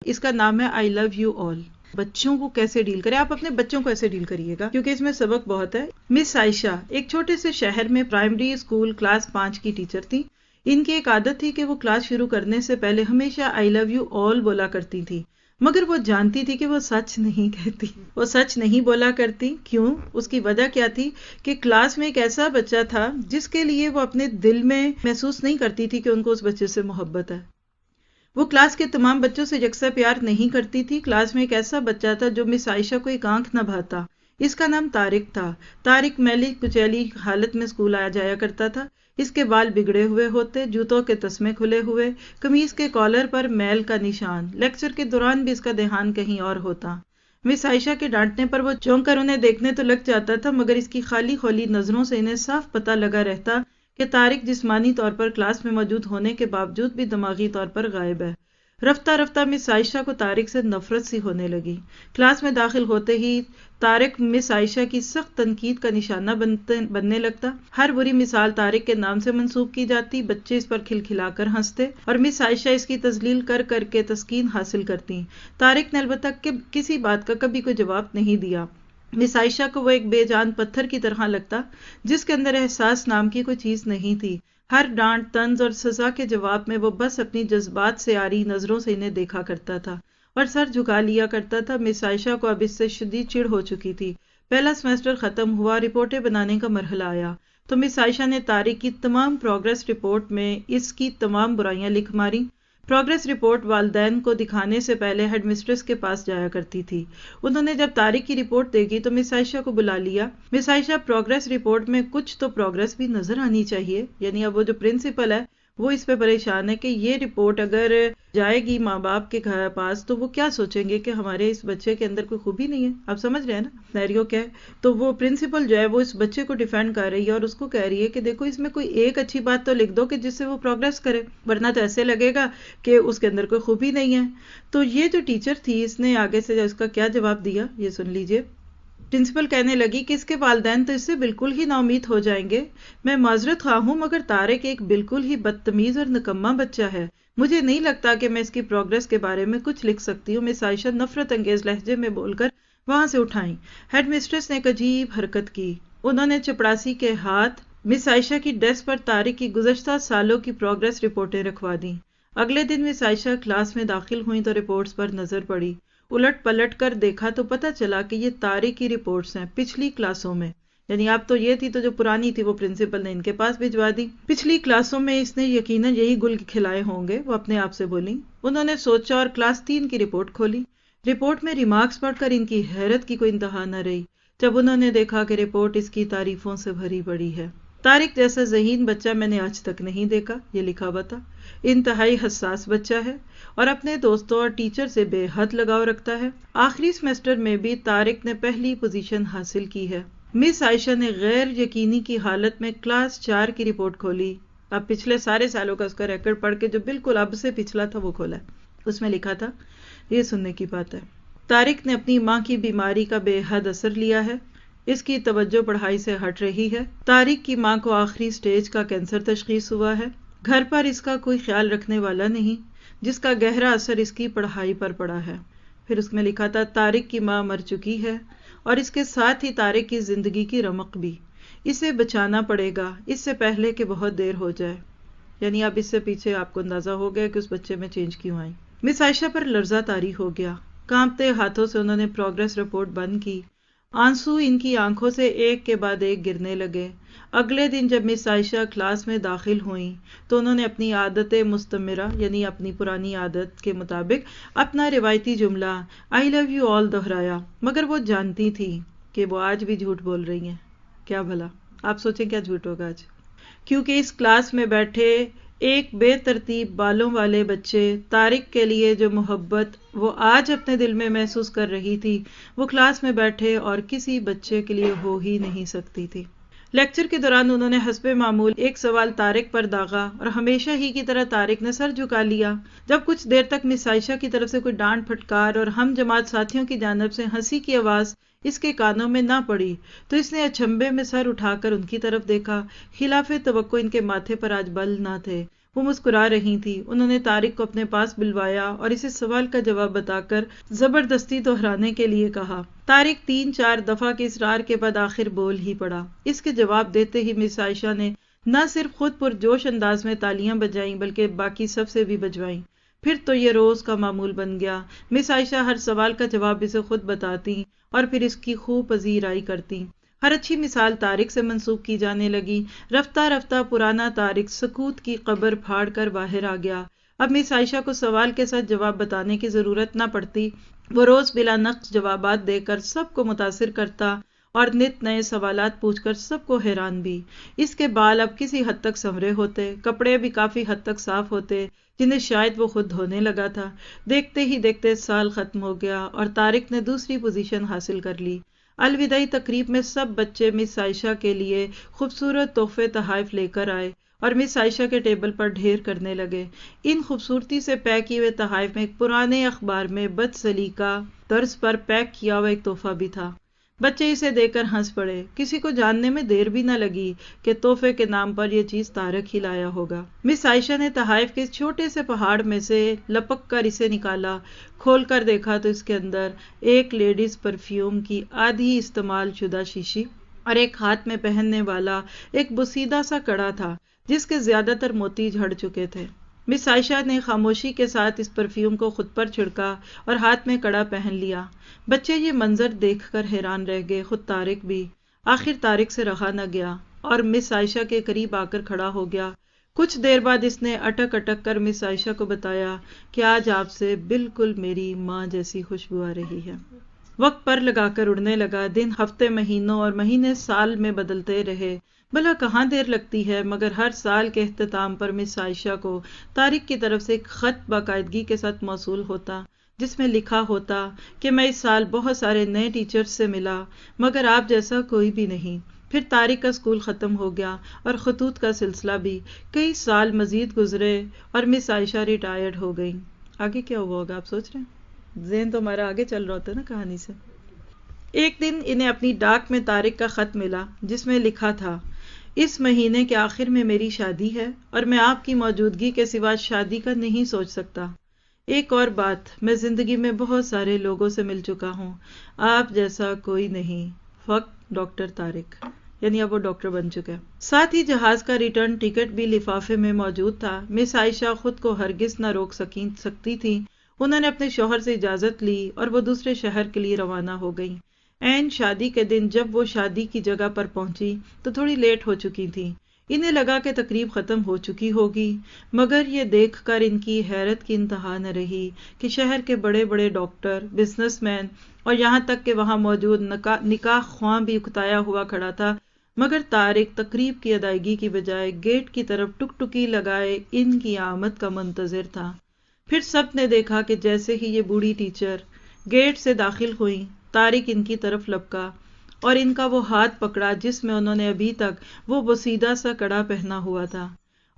اس کا نام ہے آئی لو یو آل. بچوں کو کیسے ڈیل کریں، آپ اپنے بچوں کو ایسے ڈیل کریے گا کیونکہ اس میں سبق بہت ہے. مس عائشہ ایک چھوٹے سے شہر میں پرائمری اسکول کلاس 5 کی ٹیچر تھی. ان کی ایک عادت تھی کہ وہ کلاس شروع کرنے سے پہلے ہمیشہ آئی لو یو آل بولا کرتی تھی، مگر وہ جانتی تھی کہ وہ سچ نہیں کہتی، وہ سچ نہیں بولا کرتی. کیوں؟ اس کی وجہ کیا تھی کہ کلاس میں ایک ایسا بچہ تھا جس کے لیے وہ اپنے دل میں محسوس نہیں کرتی تھی کہ ان کو اس بچے سے محبت ہے. وہ کلاس کے تمام بچوں سے یکساں پیار نہیں کرتی تھی. کلاس میں ایک ایسا بچہ تھا جو مس عائشہ کو ایک آنکھ نہ بھاتا. اس کا نام طارق تھا. طارق میلی کچیلی حالت میں اسکول آیا جایا کرتا تھا. اس کے بال بگڑے ہوئے ہوتے، جوتوں کے تسمے کھلے ہوئے، قمیض کے کالر پر میل کا نشان. لیکچر کے دوران بھی اس کا دھیان کہیں اور ہوتا. مس عائشہ کے ڈانٹنے پر وہ چونک کر انہیں دیکھنے تو لگ جاتا تھا، مگر اس کی خالی خولی نظروں سے انہیں صاف پتہ لگا رہتا کہ طارق جسمانی طور پر کلاس میں موجود ہونے کے باوجود بھی دماغی طور پر غائب ہے. رفتہ رفتہ مس عائشہ کو طارق سے نفرت سی ہونے لگی. کلاس میں داخل ہوتے ہی طارق مس عائشہ کی سخت تنقید کا نشانہ بننے لگتا. ہر بری مثال طارق کے نام سے منسوب کی جاتی. بچے اس پر کھلکھلا کر ہنستے اور مس عائشہ اس کی تذلیل کر کر کے تسکین حاصل کرتی. طارق نے البتہ کسی بات کا کبھی کوئی جواب نہیں دیا. مس عائشہ کو وہ ایک بے جان پتھر کی طرح لگتا جس کے اندر احساس نام کی کوئی چیز نہیں تھی. ہر ڈانٹ، طنز اور سزا کے جواب میں وہ بس اپنی جذبات سے آری نظروں سے انہیں دیکھا کرتا تھا اور سر جھکا لیا کرتا تھا. مس عائشہ کو اب اس سے شدید چڑ ہو چکی تھی. پہلا سیمسٹر ختم ہوا، رپورٹیں بنانے کا مرحلہ آیا تو مس عائشہ نے طارق کی تمام پروگریس رپورٹ میں اس کی تمام برائیاں لکھ ماری. پروگریس رپورٹ والدین کو دکھانے سے پہلے ہیڈ مسٹریس کے پاس جایا کرتی تھی. انہوں نے جب طارق کی رپورٹ دیکھی تو مس عائشہ کو بلا لیا. مس عائشہ، پروگریس رپورٹ میں کچھ تو پروگریس بھی نظر آنی چاہیے. یعنی اب وہ جو پرنسپل ہے وہ اس پہ پریشان ہے کہ یہ رپورٹ اگر جائے گی ماں باپ کے پاس تو وہ کیا سوچیں گے کہ ہمارے اس بچے کے اندر کوئی خوبی نہیں ہے. آپ سمجھ رہے ہیں نا سینیریو کیا ہے. تو وہ پرنسپل جو ہے وہ اس بچے کو ڈیفینڈ کر رہی ہے اور اس کو کہہ رہی ہے کہ دیکھو اس میں کوئی ایک اچھی بات تو لکھ دو کہ جس سے وہ پروگریس کرے، ورنہ تو ایسے لگے گا کہ اس کے اندر کوئی خوبی نہیں ہے. تو یہ جو ٹیچر تھی اس نے آگے سے اس کا کیا جواب دیا یہ سن لیجئے. پرنسپل کہنے لگی کہ اس کے والدین تو اس سے بالکل ہی نا امید ہو جائیں گے. میں معذرت خواہ ہوں مگر طارق ایک بالکل ہی بدتمیز اور نکما بچہ ہے. مجھے نہیں لگتا کہ میں اس کی پروگریس کے بارے میں کچھ لکھ سکتی ہوں. مس عائشہ نفرت انگیز لہجے میں بول کر وہاں سے اٹھائیں. ہیڈ مسٹریس نے ایک عجیب حرکت کی. انہوں نے چپڑاسی کے ہاتھ مس عائشہ کی ڈیسک پر طارق کی گزشتہ سالوں کی پروگریس رپورٹیں رکھوا دیں. اگلے دن مس عائشہ کلاس میں داخل ہوئیں تو رپورٹس پر نظر پڑی. الٹ پلٹ کر دیکھا تو پتہ چلا کہ یہ طارق کی رپورٹس ہیں پچھلی کلاسوں میں. یعنی اب تو یہ تھی تو جو پرانی تھی وہ پرنسپل نے ان کے پاس بھجوا دی. پچھلی کلاسوں میں اس نے یقیناً یہی گل کھلائے ہوں گے، وہ اپنے آپ سے بولی. انہوں نے سوچا اور کلاس 3 کی رپورٹ کھولی. رپورٹ میں ریمارکس پڑھ کر ان کی حیرت کی کوئی انتہا نہ رہی جب انہوں نے دیکھا کہ رپورٹ اس کی تعریفوں سے بھری پڑی ہے. طارق جیسا ذہین بچہ میں نے آج تک نہیں دیکھا، یہ لکھا ہوا تھا. انتہائی حساس بچہ ہے اور اپنے دوستوں اور ٹیچر سے بے حد لگاؤ رکھتا ہے. آخری سیمسٹر میں بھی طارق نے پہلی پوزیشن حاصل کی ہے. مس عائشہ نے غیر یقینی کی حالت میں کلاس 4 کی رپورٹ کھولی. اب پچھلے سارے سالوں کا اس کا ریکارڈ پڑھ کے جو بالکل اب سے پچھلا تھا وہ کھولا. اس میں لکھا تھا، یہ سننے کی بات ہے، طارق نے اپنی ماں کی بیماری کا بے حد اثر لیا ہے. اس کی توجہ پڑھائی سے ہٹ رہی ہے. طارق کی ماں کو آخری سٹیج کا کینسر تشخیص ہوا ہے. گھر پر اس کا کوئی خیال رکھنے والا نہیں جس کا گہرا اثر اس کی پڑھائی پر پڑا ہے. پھر اس میں لکھا تھا، طارق کی ماں مر چکی ہے اور اس کے ساتھ ہی طارق کی زندگی کی رمق بھی. اسے بچانا پڑے گا اس سے پہلے کہ بہت دیر ہو جائے. یعنی اب اس سے پیچھے آپ کو اندازہ ہو گیا کہ اس بچے میں چینج کیوں آئی. مس عائشہ پر لرزہ طاری ہو گیا. کانپتے ہاتھوں سے انہوں نے پروگریس رپورٹ بند کی. آنسو ان کی آنکھوں سے ایک کے بعد ایک گرنے لگے. اگلے دن جب مس عائشہ کلاس میں داخل ہوئیں تو انہوں نے اپنی عادت مستمرہ یعنی اپنی پرانی عادت کے مطابق اپنا روایتی جملہ آئی لو یو آل دہرایا، مگر وہ جانتی تھی کہ وہ آج بھی جھوٹ بول رہی ہیں. کیا بھلا آپ سوچیں کیا جھوٹ ہوگا آج؟ کیونکہ اس کلاس میں بیٹھے ایک بے ترتیب بالوں والے بچے طارق کے لیے جو محبت وہ آج اپنے دل میں محسوس کر رہی تھی وہ کلاس میں بیٹھے اور کسی بچے کے لیے ہو ہی نہیں سکتی تھی. لیکچر کے دوران انہوں نے حسب معمول ایک سوال طارق پر داغا اور ہمیشہ ہی کی طرح طارق نے سر جھکا لیا. جب کچھ دیر تک مس عائشہ کی طرف سے کوئی ڈانٹ پھٹکار اور ہم جماعت ساتھیوں کی جانب سے ہنسی کی آواز اس کے کانوں میں نہ پڑی تو اس نے اچنبھے میں سر اٹھا کر ان کی طرف دیکھا. خلاف توقع ان کے ماتھے پر آج بل نہ تھے. وہ مسکرا رہی تھی۔ انہوں نے طارق کو اپنے پاس بلوایا اور اسے سوال کا جواب بتا کر زبردستی دہرانے کے لیے کہا۔ طارق 3-4 دفعہ کے اصرار کے بعد آخر بول ہی پڑا۔ اس کے جواب دیتے ہی مس عائشہ نے نہ صرف خود پرجوش انداز میں تالیاں بجائیں بلکہ باقی سب سے بھی بجوائیں۔ پھر تو یہ روز کا معمول بن گیا۔ مس عائشہ ہر سوال کا جواب اسے خود بتاتی اور پھر اس کی خوب پذیرائی کرتی۔ ہر اچھی مثال طارق سے منسوب کی جانے لگی۔ رفتہ رفتہ پرانا طارق سکوت کی قبر پھاڑ کر باہر آ گیا۔ اب مس عائشہ کو سوال کے ساتھ جواب بتانے کی ضرورت نہ پڑتی۔ وہ روز بلا نقص جوابات دے کر سب کو متاثر کرتا اور نت نئے سوالات پوچھ کر سب کو حیران بھی۔ اس کے بال اب کسی حد تک سنورے ہوتے، کپڑے بھی کافی حد تک صاف ہوتے جنہیں شاید وہ خود دھونے لگا تھا۔ دیکھتے ہی دیکھتے سال ختم ہو گیا اور طارق نے دوسری پوزیشن حاصل کر لی۔ الوداعی تقریب میں سب بچے مس عائشہ کے لیے خوبصورت تحفے تحائف لے کر آئے اور مس عائشہ کے ٹیبل پر ڈھیر کرنے لگے۔ ان خوبصورتی سے پیک کیے ہوئے تحائف میں ایک پرانے اخبار میں بد سلیقہ طرز پر پیک کیا ہوا ایک تحفہ بھی تھا۔ بچے اسے دیکھ کر ہنس پڑے۔ کسی کو جاننے میں دیر بھی نہ لگی کہ تحفے کے نام پر یہ چیز طارق ہی لایا ہوگا۔ مس عائشہ نے تحائف کے اس چھوٹے سے پہاڑ میں سے لپک کر اسے نکالا۔ کھول کر دیکھا تو اس کے اندر ایک لیڈیز پرفیوم کی آدھی استعمال شدہ شیشی اور ایک ہاتھ میں پہننے والا ایک بوسیدہ سا کڑا تھا جس کے زیادہ تر موتی جھڑ چکے تھے۔ مس عائشہ نے خاموشی کے ساتھ اس پرفیوم کو خود پر چھڑکا اور ہاتھ میں کڑا پہن لیا۔ بچے یہ منظر دیکھ کر حیران رہ گئے، خود طارق بھی۔ آخر طارق سے رہا نہ گیا اور مس عائشہ کے قریب آ کر کھڑا ہو گیا۔ کچھ دیر بعد اس نے اٹک اٹک کر مس عائشہ کو بتایا کہ آج آپ سے بالکل میری ماں جیسی خوشبو آ رہی ہے۔ وقت پر لگا کر اڑنے لگا۔ دن ہفتے مہینوں اور مہینے سال میں بدلتے رہے۔ بھلا کہاں دیر لگتی ہے، مگر ہر سال کے اختتام پر مس عائشہ کو طارق کی طرف سے ایک خط باقاعدگی کے ساتھ موصول ہوتا جس میں لکھا ہوتا کہ میں اس سال بہت سارے نئے ٹیچرز سے ملا مگر آپ جیسا کوئی بھی نہیں۔ پھر طارق کا اسکول ختم ہو گیا اور خطوط کا سلسلہ بھی۔ کئی سال مزید گزرے اور مس عائشہ ریٹائرڈ ہو گئیں۔ آگے کیا ہوا ہوگا آپ سوچ رہے ہیں؟ ذہن تو ہمارا آگے چل رہا ہوتا ہے نا کہانی سے۔ ایک دن انہیں اپنی ڈاک میں طارق کا خط ملا جس میں لکھا تھا، اس مہینے کے آخر میں میری شادی ہے اور میں آپ کی موجودگی کے سوا شادی کا نہیں سوچ سکتا۔ ایک اور بات، میں زندگی میں بہت سارے لوگوں سے مل چکا ہوں، آپ جیسا کوئی نہیں۔ فقط ڈاکٹر طارق، یعنی اب وہ ڈاکٹر بن چکا ہے۔ ساتھ ہی جہاز کا ریٹرن ٹکٹ بھی لفافے میں موجود تھا۔ مس عائشہ خود کو ہرگز نہ روک سکتی تھی۔ انہوں نے اپنے شوہر سے اجازت لی اور وہ دوسرے شہر کے لیے روانہ ہو گئیں۔ عین شادی کے دن جب وہ شادی کی جگہ پر پہنچی تو تھوڑی لیٹ ہو چکی تھی۔ انہیں لگا کہ تقریب ختم ہو چکی ہوگی، مگر یہ دیکھ کر ان کی حیرت کی انتہا نہ رہی کہ شہر کے بڑے بڑے ڈاکٹر، بزنس مین اور یہاں تک کہ وہاں موجود نکاح خواں بھی اکتایا ہوا کھڑا تھا، مگر طارق تقریب کی ادائیگی کی بجائے گیٹ کی طرف ٹکٹکی لگائے ان کی آمد کا منتظر تھا۔ پھر سب نے دیکھا کہ جیسے ہی یہ بوڑھی ٹیچر گیٹ سے داخل ہوئیں، طارق ان کی طرف لپکا اور ان کا وہ ہاتھ پکڑا جس میں انہوں نے ابھی تک وہ بوسیدہ سا کڑا پہنا ہوا تھا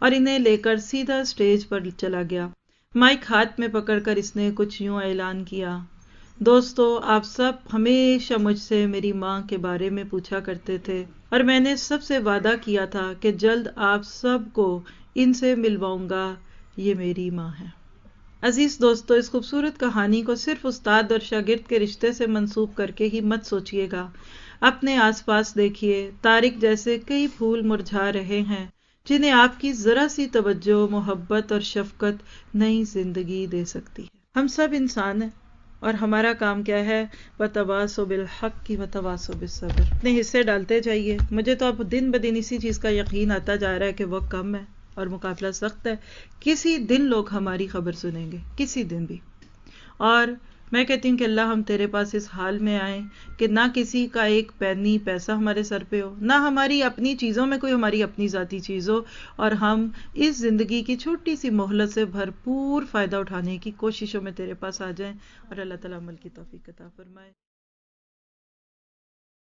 اور انہیں لے کر سیدھا سٹیج پر چلا گیا۔ مائک ہاتھ میں پکڑ کر اس نے کچھ یوں اعلان کیا، دوستو، آپ سب ہمیشہ مجھ سے میری ماں کے بارے میں پوچھا کرتے تھے اور میں نے سب سے وعدہ کیا تھا کہ جلد آپ سب کو ان سے ملواؤں گا، یہ میری ماں ہے۔ عزیز دوستو، اس خوبصورت کہانی کو صرف استاد اور شاگرد کے رشتے سے منسوب کر کے ہی مت سوچیے گا۔ اپنے آس پاس دیکھیے، طارق جیسے کئی پھول مرجھا رہے ہیں جنہیں آپ کی ذرا سی توجہ، محبت اور شفقت نئی زندگی دے سکتی ہے۔ ہم سب انسان ہیں اور ہمارا کام کیا ہے؟ وَتَوَاصَوْا بِالْحَقِّ وَتَوَاصَوْا بِالصَّبْرِ۔ اپنے حصے ڈالتے جائیے۔ مجھے تو اب دن بدن اسی چیز کا یقین آتا جا رہا ہے کہ وقت کم ہے اور مقابلہ سخت ہے۔ کسی دن لوگ ہماری خبر سنیں گے، کسی دن بھی۔ اور میں کہتی ہوں کہ اللہ ہم تیرے پاس اس حال میں آئیں کہ نہ کسی کا ایک پینی پیسہ ہمارے سر پہ ہو، نہ ہماری اپنی چیزوں میں کوئی ہماری اپنی ذاتی چیز ہو، اور ہم اس زندگی کی چھوٹی سی مہلت سے بھرپور فائدہ اٹھانے کی کوششوں میں تیرے پاس آ جائیں، اور اللہ تعالیٰ عمل کی توفیق عطا فرمائے۔